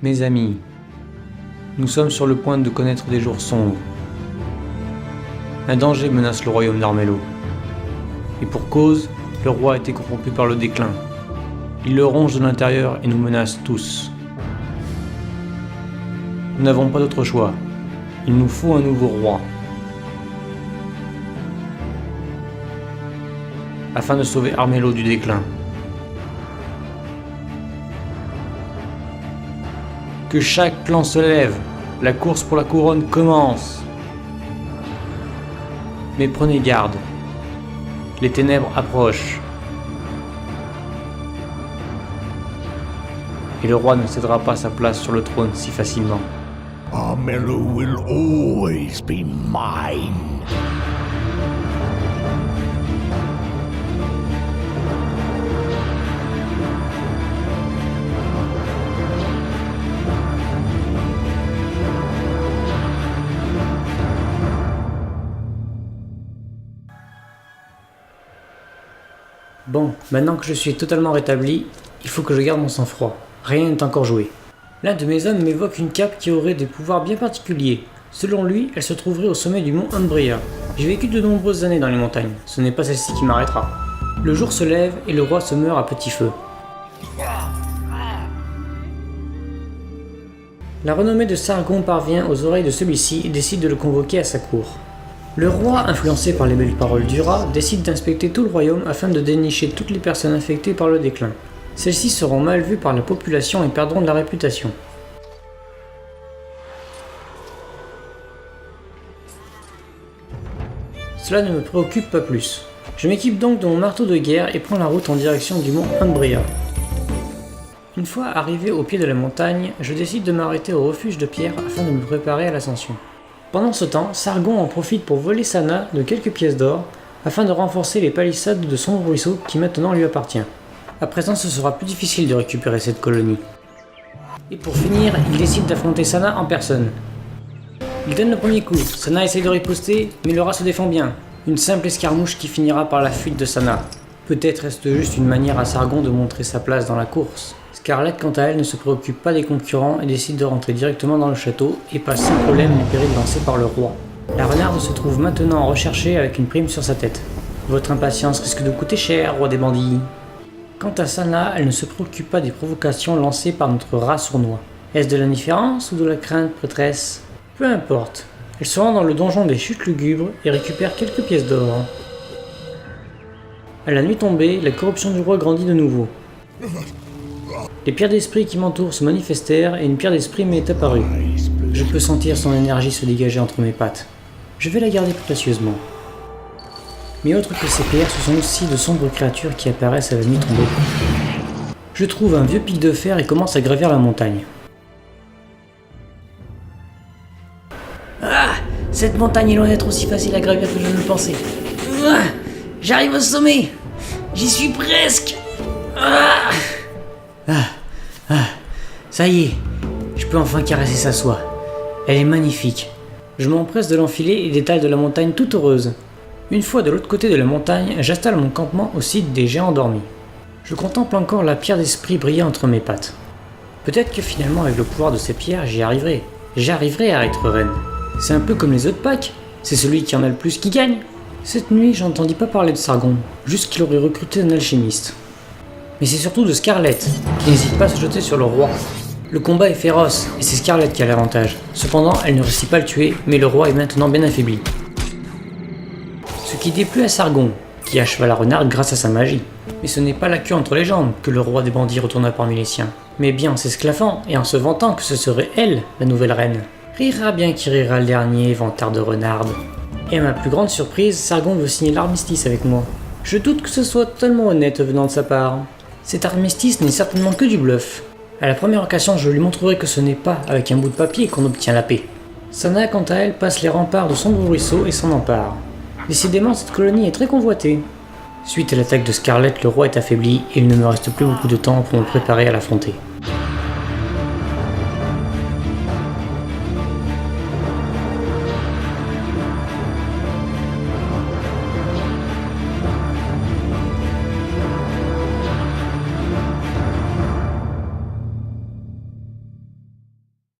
Mes amis, nous sommes sur le point de connaître des jours sombres. Un danger menace le royaume d'Armello. Et pour cause, le roi a été corrompu par le déclin. Il le ronge de l'intérieur et nous menace tous. Nous n'avons pas d'autre choix. Il nous faut un nouveau roi. Afin de sauver Armello du déclin. Que chaque clan se lève, la course pour la couronne commence. Mais prenez garde, les ténèbres approchent. Et le roi ne cédera pas sa place sur le trône si facilement. Armello will always be mine. Bon, maintenant que je suis totalement rétabli, il faut que je garde mon sang-froid. Rien n'est encore joué. L'un de mes hommes m'évoque une cape qui aurait des pouvoirs bien particuliers. Selon lui, elle se trouverait au sommet du mont Umbria. J'ai vécu de nombreuses années dans les montagnes, ce n'est pas celle-ci qui m'arrêtera. Le jour se lève et le roi se meurt à petit feu. La renommée de Sargon parvient aux oreilles de celui-ci et décide de le convoquer à sa cour. Le roi, influencé par les belles paroles du rat, décide d'inspecter tout le royaume afin de dénicher toutes les personnes affectées par le déclin. Celles-ci seront mal vues par la population et perdront de la réputation. Cela ne me préoccupe pas plus. Je m'équipe donc de mon marteau de guerre et prends la route en direction du mont Umbria. Une fois arrivé au pied de la montagne, je décide de m'arrêter au refuge de pierre afin de me préparer à l'ascension. Pendant ce temps, Sargon en profite pour voler Sana de quelques pièces d'or afin de renforcer les palissades de son ruisseau qui maintenant lui appartient. À présent, ce sera plus difficile de récupérer cette colonie. Et pour finir, il décide d'affronter Sana en personne. Il donne le premier coup, Sana essaie de riposter, mais le rat se défend bien. Une simple escarmouche qui finira par la fuite de Sana. Peut-être est-ce juste une manière à Sargon de montrer sa place dans la course. Scarlett, quant à elle, ne se préoccupe pas des concurrents et décide de rentrer directement dans le château et passe sans problème les périls lancés par le roi. La renarde se trouve maintenant recherchée avec une prime sur sa tête. Votre impatience risque de coûter cher, roi des bandits. Quant à Sana, elle ne se préoccupe pas des provocations lancées par notre rat sournois. Est-ce de l'indifférence ou de la crainte, prêtresse? Peu importe. Elle se rend dans le donjon des chutes lugubres et récupère quelques pièces d'or. À la nuit tombée, la corruption du roi grandit de nouveau. Les pierres d'esprit qui m'entourent se manifestèrent et une pierre d'esprit m'est apparue. Je peux sentir son énergie se dégager entre mes pattes. Je vais la garder précieusement. Mais autre que ces pierres, ce sont aussi de sombres créatures qui apparaissent à la nuit tombée. Je trouve un vieux pic de fer et commence à gravir la montagne. Ah! Cette montagne est loin d'être aussi facile à gravir que je ne le pensais. Ah! J'arrive au sommet! J'y suis presque! Ça y est, je peux enfin caresser sa soie. Elle est magnifique. Je m'empresse de l'enfiler et d'étaler de la montagne toute heureuse. Une fois de l'autre côté de la montagne, j'installe mon campement au site des géants endormis. Je contemple encore la pierre d'esprit briller entre mes pattes. Peut-être que finalement avec le pouvoir de ces pierres, j'y arriverai. J'arriverai à être reine. C'est un peu comme les œufs de Pâques. C'est celui qui en a le plus qui gagne. Cette nuit, j'entendis pas parler de Sargon, juste qu'il aurait recruté un alchimiste. Mais c'est surtout de Scarlett, qui n'hésite pas à se jeter sur le roi. Le combat est féroce, et c'est Scarlett qui a l'avantage. Cependant, elle ne réussit pas à le tuer, mais le roi est maintenant bien affaibli. Ce qui déplut à Sargon, qui acheva la renarde grâce à sa magie. Mais ce n'est pas la queue entre les jambes que le roi des bandits retourna parmi les siens, mais bien en s'esclaffant et en se vantant que ce serait elle, la nouvelle reine. Rira bien qui rira le dernier, vantard de renarde. Et à ma plus grande surprise, Sargon veut signer l'armistice avec moi. Je doute que ce soit totalement honnête venant de sa part. Cet armistice n'est certainement que du bluff. À la première occasion, je lui montrerai que ce n'est pas avec un bout de papier qu'on obtient la paix. Sana, quant à elle, passe les remparts de son ruisseau et s'en empare. Décidément, cette colonie est très convoitée. Suite à l'attaque de Scarlett, le roi est affaibli et il ne me reste plus beaucoup de temps pour me préparer à l'affronter.